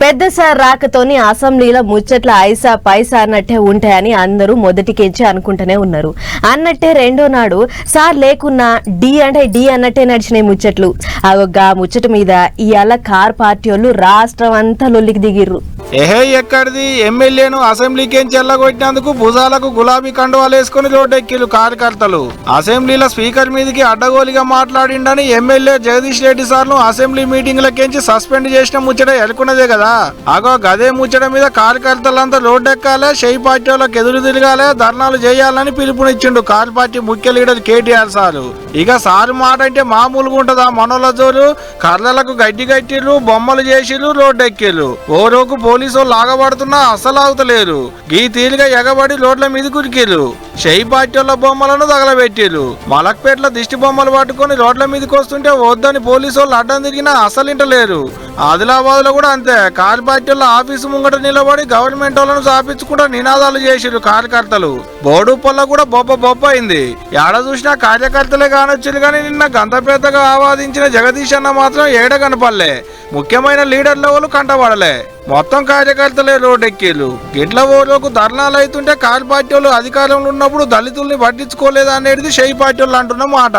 పెద్ద సార్ రాకతోని అసెంబ్లీలో ముచ్చట్ల ఐసా పైసా అన్నట్టే ఉంటాయని అందరూ మొదటికెంచి అనుకుంటూనే ఉన్నారు. అన్నట్టే రెండో నాడు సార్ లేకున్నా డి అంటే డి అన్నట్టే నడిచినాయి ముచ్చట్లు. అగొగ్గా ముచ్చట మీద ఇవాళ కార్ పార్టీ వాళ్ళు రాష్ట్రం అంతా లొల్లికి దిగిర్రు. ఏహే ఎక్కడిది ఎమ్మెల్యేను అసెంబ్లీకి చెల్లగొట్టినందుకు భుజాలకు గులాబీ కండువాలు వేసుకుని రోడ్డెక్కిలు కార్యకర్తలు. అసెంబ్లీలో స్పీకర్ మీదకి అడ్డగోలిగా మాట్లాడిండని ఎమ్మెల్యే జగదీష్ రెడ్డి సార్ను అసెంబ్లీ మీటింగ్లకెంచి సస్పెండ్ చేసిన ముచ్చట ఎలుకున్నదే కదా. అగో గదే ముచ్చట మీద కార్యకర్తలంతా రోడ్డెక్కాలే, షెయి పార్టీ వాళ్ళకి ఎదురు తిరగాలే, ధర్నాలు చేయాలని పిలుపునిచ్చిండు కార్ పార్టీ ముఖ్య లీడర్ కేటీఆర్ సారు. ఇక సారు మాట అంటే మామూలుగా ఉంటదా మనోళ్ళ జోరు. కర్రలకు గడ్డి కట్టిర్రు, బొమ్మలు చేసిర్రు, రోడ్డెక్కిర్రు. ఓ రోజు పోలీసు వాళ్ళు లాగబడుతున్నా అస్సలు ఆగుతలేరు. గీ తీరుగా ఎగబడి రోడ్ల మీద కురికిర్రు. షెయి పార్టీ వాళ్ళ బొమ్మలను తగలబెట్టిర్రు. మలక్పేటలో దిష్టి బొమ్మలు పట్టుకుని రోడ్ల మీదకి వస్తుంటే వద్దని పోలీసు వాళ్ళు అడ్డం తిరిగినా అస్సలు ఇంటలేరు. ఆదిలాబాద్ లో కూడా అంతే. కార్ పార్టీ వాళ్ళ ఆఫీసు ముంగట నిలబడి గవర్నమెంట్ వాళ్ళను సాపించుకుంటూ నినాదాలు చేసిర్రు కార్యకర్తలు. బోర్డు పొల్ల కూడా బొబ్బ అయింది. ఏడ చూసినా కార్యకర్తలే కానొచ్చారు కానీ నిన్న గంత పెద్దగా ఆవాదించిన జగదీష్ అన్న మాత్రం ఏడ కనపడలే. ముఖ్యమైన లీడర్ లెవెల్ కంటపడలే. మొత్తం కార్యకర్తలే రోడ్డెక్కిలు. గిట్ల ఓట్లకు ధర్నాలు అవుతుంటే కార్ పార్టీ వాళ్ళు అధికారంలో ఉన్నప్పుడు దళితుల్ని పట్టించుకోలేదు అనేది షెయి పార్టీ వాళ్ళు అంటున్న మాట.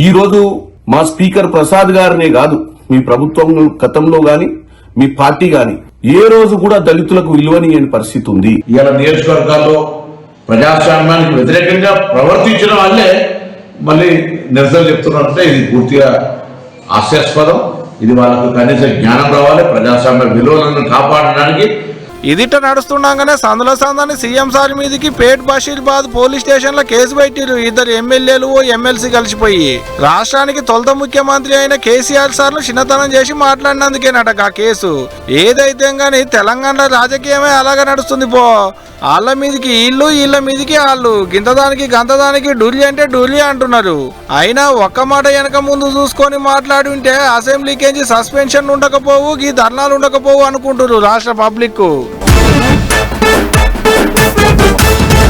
ఈ రోజు మా స్పీకర్ ప్రసాద్ గారినే కాదు, మీ ప్రభుత్వం గతంలో గాని మీ పార్టీ గాని ఏ రోజు కూడా దళితులకు విలువనియని పరిస్థితి ఉంది. ఇవాళ నియోజకవర్గాల్లో ప్రజాస్వామ్యానికి వ్యతిరేకంగా ప్రవర్తించిన వాళ్ళే మళ్ళీ నిరసన చెప్తున్నట్టే ఇది పూర్తిగా హాస్యాస్పదం. ఇది వాళ్ళకు కనీస జ్ఞానం రావాలి, ప్రజాస్వామ్య విలువలను కాపాడడానికి. ఇదిట నడుస్తుండగానే సందని సీఎం సార్ మీదకి పేట్ బషీర్బాద్ పోలీస్ స్టేషన్ లో కేసు పెట్టిరు. ఇద్దరు ఎమ్మెల్యేలు ఎమ్మెల్సీ కలిసిపోయి రాష్ట్రానికి తొలుత ముఖ్యమంత్రి అయిన కేసీఆర్ సార్లు చిన్నతనం చేసి మాట్లాడినందుకేనట ఆ కేసు. ఏదైతే గాని తెలంగాణలో రాజకీయమే అలాగే నడుస్తుంది పో. వాళ్ళ మీదకి వీళ్ళ మీదకి వాళ్ళు, గింతదానికి గంతదానికి డుర్లి అంటే డుర్లి అంటున్నారు. అయినా ఒక్క మాట వెనక ముందు చూసుకొని మాట్లాడి ఉంటే అసెంబ్లీకి సస్పెన్షన్ ఉండకపోవు, ఈ ధర్నాలు ఉండకపోవు అనుకుంటున్నారు రాష్ట్ర పబ్లిక్.